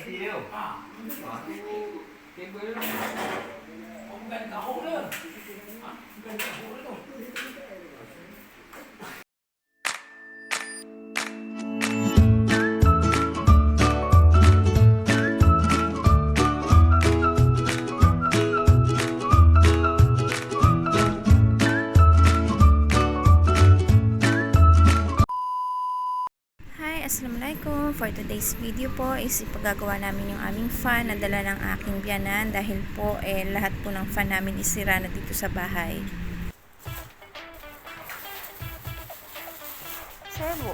siêu. Cái bữa ông gần cả hố nữa. Gần cả hố nữa. Assalamualaikum. For today's video po is ipagagawa namin yung aming fan na dala ng aking biyanan dahil po lahat po ng fan namin isira na dito sa bahay. Sebo.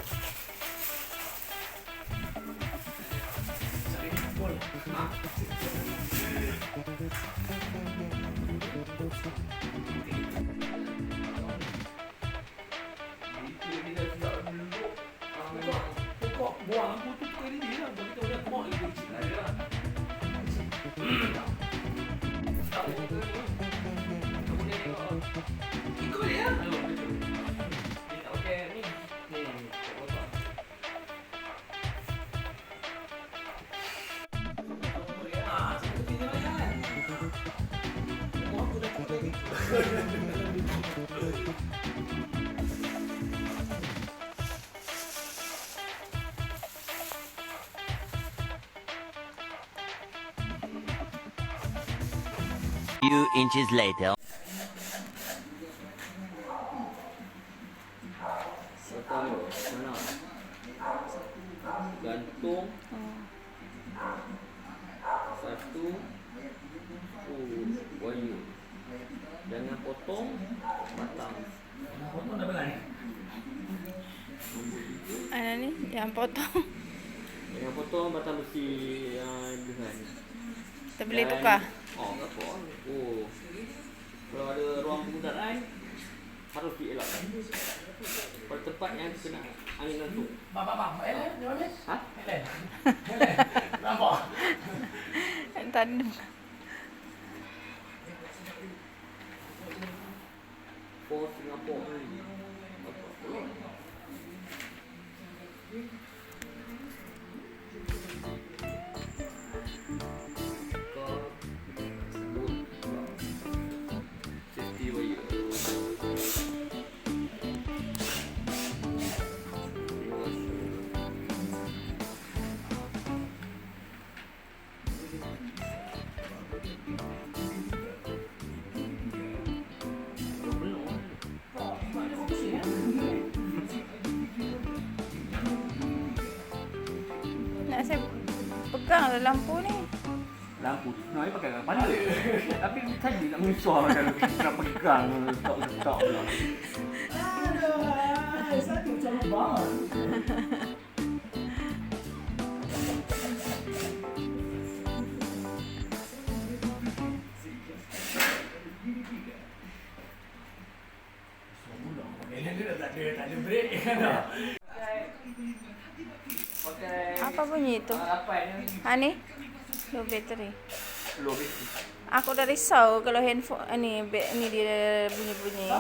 Buang aku tu kau ini dia, bagi tahu dia kau lagi kecil lah dia. Ikut dia. Okey ni. Few inches later. Mana? Gantung. Satu. Wayu. Jangan potong batang. Potong dah benar. Ano ni? Yang potong. Jangan potong batang besi dengan. Kita beli tukar. Oh, tak apa. Oh. Kalau ada ruang penggunaan harus dielakkan. Pada tempat yang kena angin langsung. Bang. Elen, di mana? Ha? Elen. Nampak? Tadi. For Singapore ni. Nak saya pegang lah lampu ni. Lampu sebenarnya pakai kat kepala. Tapi tadi nak menyusah kalau kita nak pegang letak pula. Aduh, satu macam banget. Tak ada break kan. Apa bunyi itu? Ha ni? Low battery. Low battery. Aku dah risau kalau handphone ni dia bunyi-bunyi.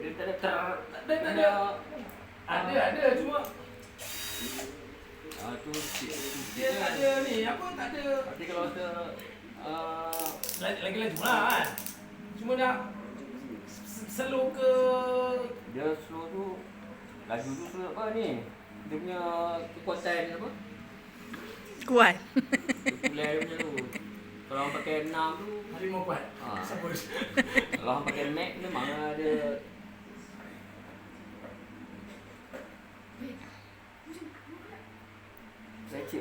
Dia tak ada cuma tu dia tak ada ni apa tak ada. Tapi kalau ada lagi lah kan. Cuma nak slow ke dia slow tu laju tu slow apa ni? Dia punya kekuatan apa? Kuat. Popular dia punya tu. Kalau orang pakai 6 tu harimau kuat. Kalau orang pakai Mac memang ada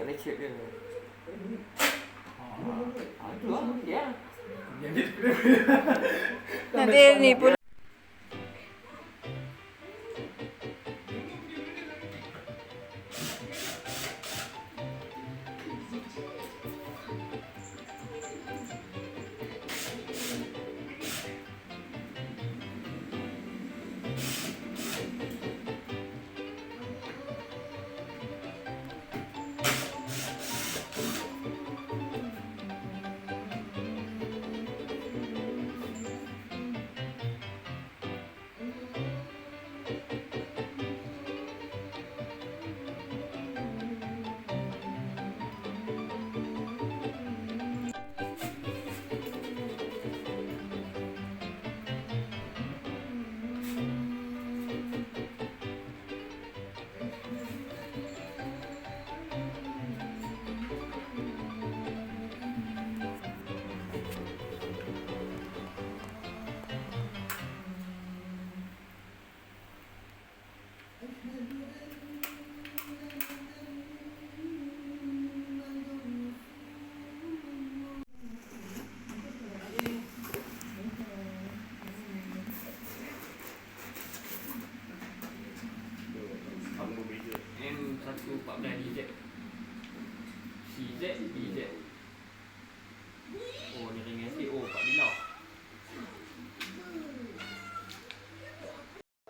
lecet dia. Tu lah dia. Nanti ni pun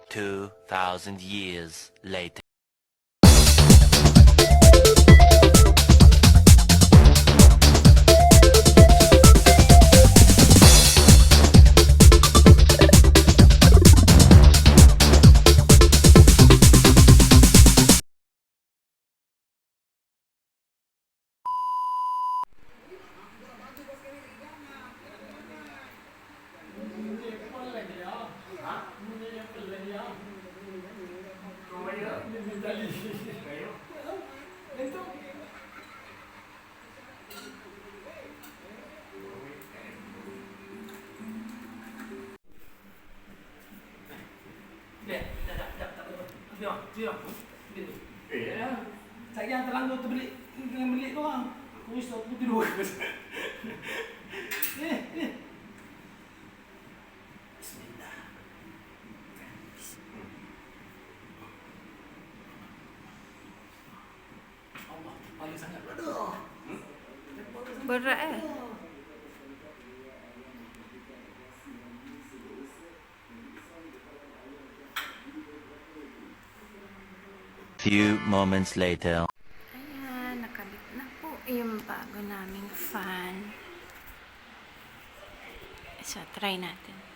2,000 years later. Saya yang terlalu terbelik dengan belik kau orang. Aku risau aku tidur. Bismillah. Allah, paling sangat berat. Berat Few moments later. Ayan, nakabit na po yung bago naming fan. So, try natin.